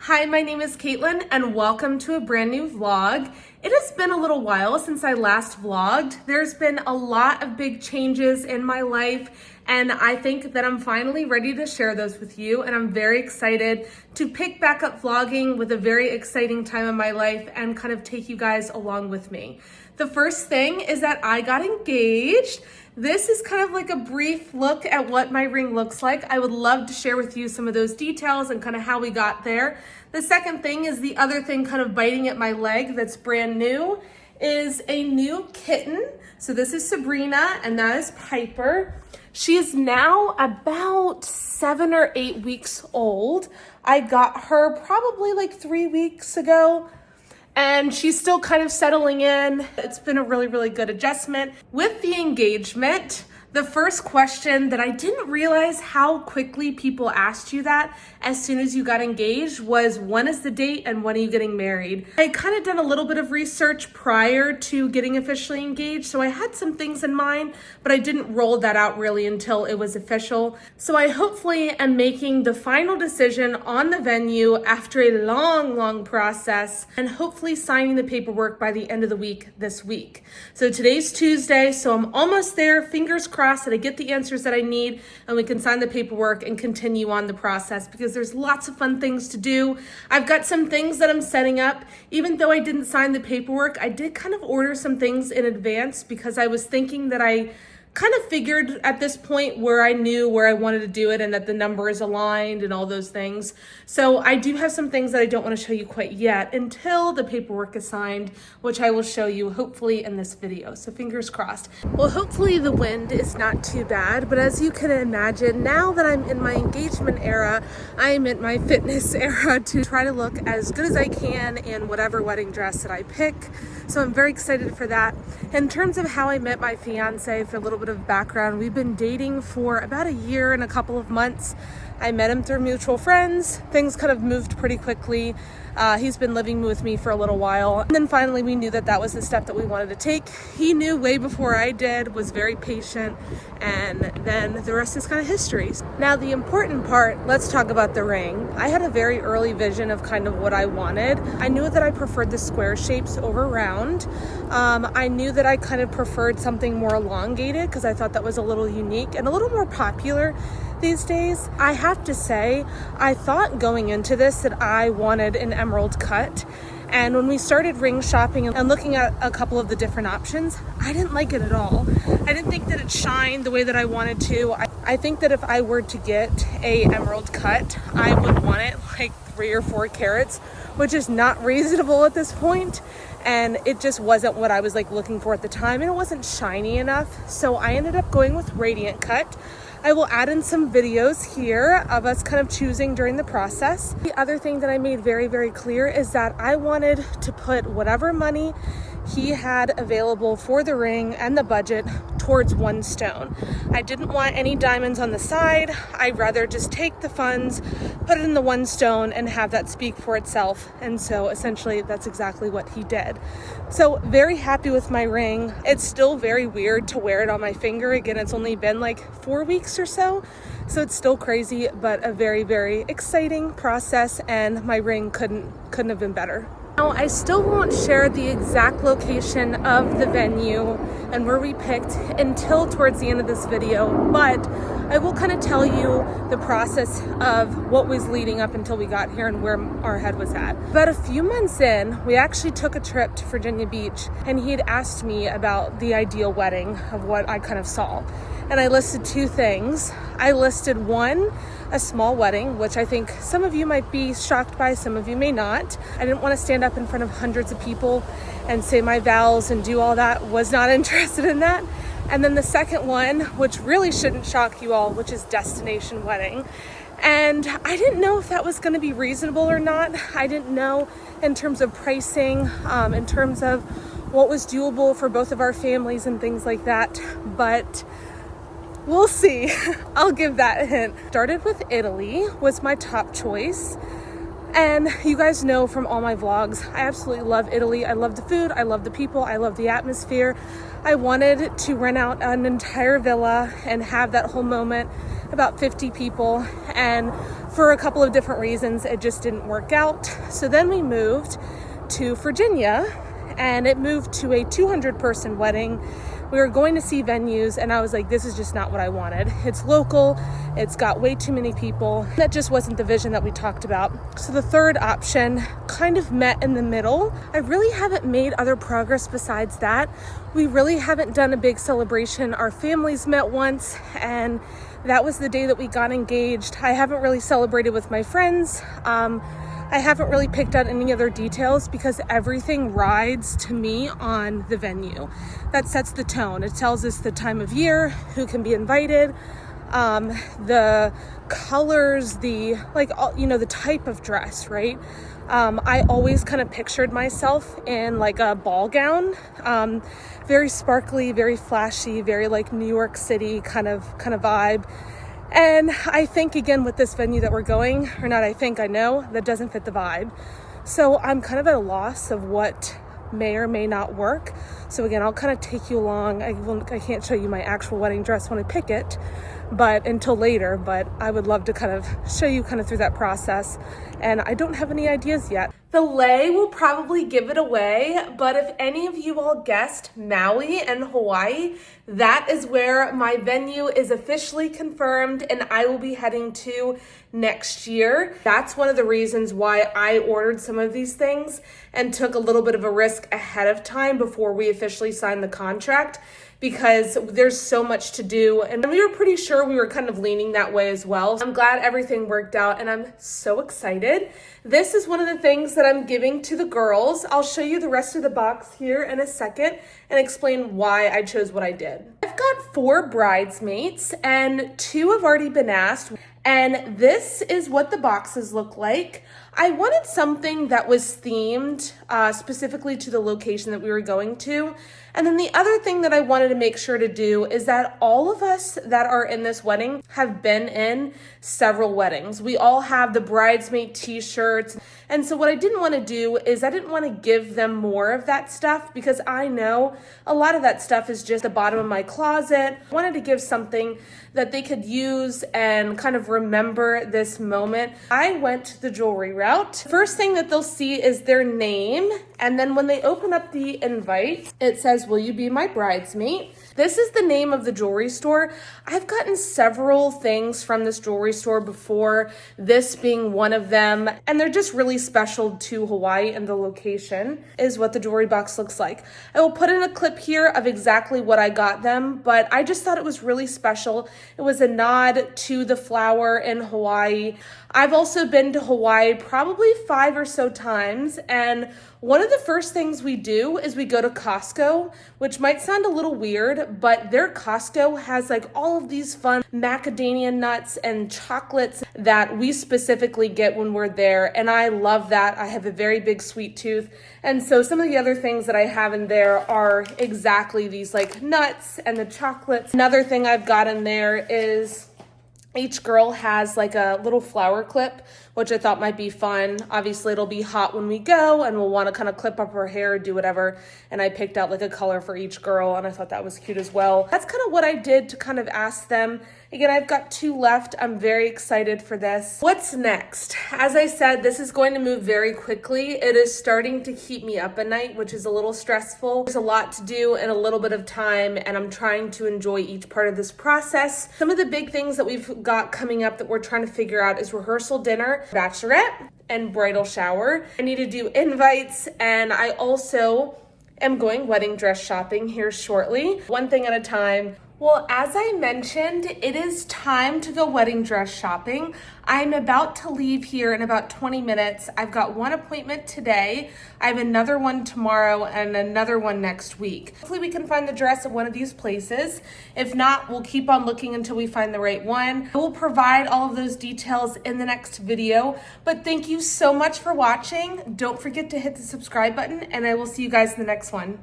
Hi, my name is Caitlin and welcome to a brand new vlog. It has been a little while since I last vlogged. There's been a lot of big changes in my life and I think that I'm finally ready to share those with you, and I'm very excited to pick back up vlogging with a very exciting time in my life and kind of take you guys along with me. The first thing is that I got engaged. This is kind of like a brief look at what my ring looks like. I would love to share with you some of those details and kind of how we got there. The second thing is the other thing kind of biting at my leg that's brand new is a new kitten. So this is Sabrina and that is Piper. She is now about 7 or 8 weeks old. I got her probably like 3 weeks ago, and she's still kind of settling in. It's been a really good adjustment. With the engagement, the first question that I didn't realize how quickly people asked you that as soon as you got engaged was, when is the date and when are you getting married? I kind of done a little bit of research prior to getting officially engaged, so I had some things in mind, but I didn't roll that out really until it was official. So I hopefully am making the final decision on the venue after a long process and hopefully signing the paperwork by the end of the week this week. So today's Tuesday, so I'm almost there. Fingers crossed that I get the answers that I need and we can sign the paperwork and continue on the process, because there's lots of fun things to do. I've got some things that I'm setting up. Even though I didn't sign the paperwork, I did kind of order some things in advance because I was thinking that I kind of figured at this point where I knew where I wanted to do it and that the number is aligned and all those things. So I do have some things that I don't want to show you quite yet until the paperwork is signed, which I will show you hopefully in this video. So fingers crossed. Well, hopefully the wind is not too bad, but as you can imagine, now that I'm in my engagement era, I am in my fitness era to try to look as good as I can in whatever wedding dress that I pick. So I'm very excited for that. In terms of how I met my fiance, for a little bit of background, we've been dating for about a year and a couple of months. I met him through mutual friends. Things kind of moved pretty quickly. He's been living with me for a little while. And then finally we knew that that was the step that we wanted to take. He knew way before I did, was very patient, and then the rest is kind of history. Now the important part, let's talk about the ring. I had a very early vision of kind of what I wanted. I knew that I preferred the square shapes over round. I knew that I kind of preferred something more elongated because I thought that was a little unique and a little more popular these days. I have to say, I thought going into this that I wanted an emerald cut. And when we started ring shopping and looking at a couple of the different options, I didn't like it at all. I didn't think that it shined the way that I wanted to. I think that if I were to get a emerald cut, I would want it like 3 or 4 carats, which is not reasonable at this point. And it just wasn't what I was like looking for at the time, and it wasn't shiny enough. So I ended up going with radiant cut. I will add in some videos here of us kind of choosing during the process. The other thing that I made very clear is that I wanted to put whatever money he had available for the ring and the budget towards one stone. I didn't want any diamonds on the side. I'd rather just take the funds, put it in the one stone, and have that speak for itself. And so essentially that's exactly what he did. So very happy with my ring. It's still very weird to wear it on my finger. Again, it's only been like 4 weeks or so. So it's still crazy, but a very exciting process, and my ring couldn't have been better. Now, I still won't share the exact location of the venue and where we picked until towards the end of this video, but I will kind of tell you the process of what was leading up until we got here and where our head was at. About a few months in, we actually took a trip to Virginia Beach, and he had asked me about the ideal wedding of what I kind of saw. And I listed 2 things. I listed one, a small wedding, which I think some of you might be shocked by, some of you may not. I didn't want to stand up in front of hundreds of people and say my vows and do all that. Was not interested in that. And then the second one, which really shouldn't shock you all, which is destination wedding. And I didn't know if that was going to be reasonable or not. I didn't know in terms of pricing, in terms of what was doable for both of our families and things like that. But we'll see. I'll give that a hint. Started with Italy, was my top choice. And you guys know from all my vlogs, I absolutely love Italy. I love the food, I love the people, I love the atmosphere. I wanted to rent out an entire villa and have that whole moment, about 50 people. And for a couple of different reasons, it just didn't work out. So then we moved to Virginia, and it moved to a 200-person wedding. We were going to see venues, and I was like, this is just not what I wanted. It's local, it's got way too many people. That just wasn't the vision that we talked about. So the third option kind of met in the middle. I really haven't made other progress besides that. We really haven't done a big celebration. Our families met once, and that was the day that we got engaged. I haven't really celebrated with my friends. I haven't really picked out any other details because everything rides to me on the venue. That sets the tone. It tells us the time of year, who can be invited, the colors, the type of dress, right? I always kind of pictured myself in like a ball gown, very sparkly, very flashy, very like New York City kind of vibe. And I think, again, with this venue that we're going, or not I know, that doesn't fit the vibe. So I'm kind of at a loss of what may or may not work. So again, I'll kind of take you along. I can't show you my actual wedding dress when I pick it, but until later, but I would love to kind of show you kind of through that process. And I don't have any ideas yet. The lay will probably give it away, but if any of you all guessed Maui and Hawaii, that is where my venue is officially confirmed and I will be heading to next year. That's one of the reasons why I ordered some of these things and took a little bit of a risk ahead of time before we officially signed the contract, because there's so much to do. And we were pretty sure we were kind of leaning that way as well. I'm glad everything worked out and I'm so excited. This is one of the things that I'm giving to the girls. I'll show you the rest of the box here in a second and explain why I chose what I did. I've got 4 bridesmaids and 2 have already been asked. And this is what the boxes look like. I wanted something that was themed specifically to the location that we were going to. And then the other thing that I wanted to make sure to do is that all of us that are in this wedding have been in several weddings. We all have the bridesmaid t-shirts. And so what I didn't want to do is I didn't want to give them more of that stuff, because I know a lot of that stuff is just the bottom of my closet. I wanted to give something that they could use and kind of remember this moment. I went the jewelry route. First thing that they'll see is their name. And then when they open up the invite, it says, "Will you be my bridesmaid?" This is the name of the jewelry store. I've gotten several things from this jewelry store before, this being one of them, and they're just really special to Hawaii, and the location is what the jewelry box looks like. I will put in a clip here of exactly what I got them, but I just thought it was really special. It was a nod to the flower in Hawaii. I've also been to Hawaii probably 5 or so times, and one of the first things we do is we go to Costco, which might sound a little weird, but their Costco has like all of these fun macadamia nuts and chocolates that we specifically get when we're there. And I love that. I have a very big sweet tooth. And so some of the other things that I have in there are exactly these like nuts and the chocolates. Another thing I've got in there is each girl has like a little flower clip, which I thought might be fun. Obviously, it'll be hot when we go and we'll want to kind of clip up her hair, do whatever. And I picked out like a color for each girl and I thought that was cute as well. That's kind of what I did to kind of ask them. Again, I've got 2 left. I'm very excited for this. What's next? As I said, this is going to move very quickly. It is starting to keep me up at night, which is a little stressful. There's a lot to do in a little bit of time, and I'm trying to enjoy each part of this process. Some of the big things that we've got coming up that we're trying to figure out is rehearsal dinner, bachelorette, and bridal shower. I need to do invites, and I also am going wedding dress shopping here shortly. One thing at a time. Well, as I mentioned, it is time to go wedding dress shopping. I'm about to leave here in about 20 minutes. I've got one appointment today. I have another one tomorrow and another one next week. Hopefully we can find the dress at one of these places. If not, we'll keep on looking until we find the right one. I will provide all of those details in the next video, but thank you so much for watching. Don't forget to hit the subscribe button, and I will see you guys in the next one.